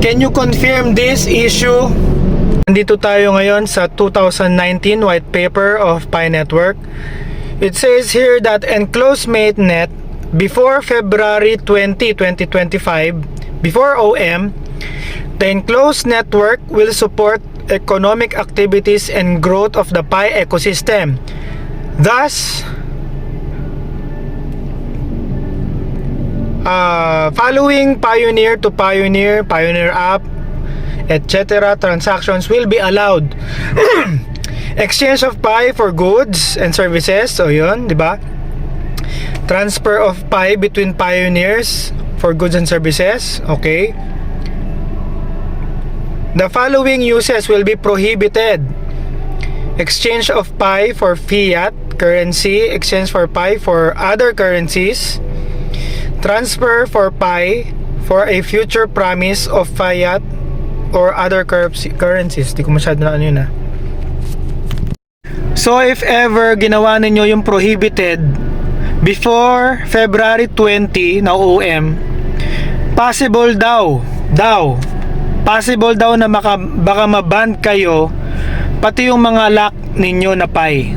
Can you confirm this issue? Nandito tayo ngayon sa 2019 White Paper of Pi Network. It says here that enclosed mainnet before February 20, 2025, before OM, the enclosed network will support economic activities and growth of the Pi ecosystem. Thus, following Pioneer to Pioneer, Pioneer app, etc. transactions will be allowed. Exchange of Pi for goods and services. So yun, di ba? Transfer of Pi between pioneers for goods and services. Okay. The following uses will be prohibited: exchange of Pi for fiat currency, exchange for Pi for other currencies, transfer for Pi for a future promise of fiat or other currencies. Di ko masyado na ano yun ah. So if ever ginawa ninyo yung prohibited before February 20 na OM, possible daw na baka maban kayo pati yung mga lock ninyo na Pi.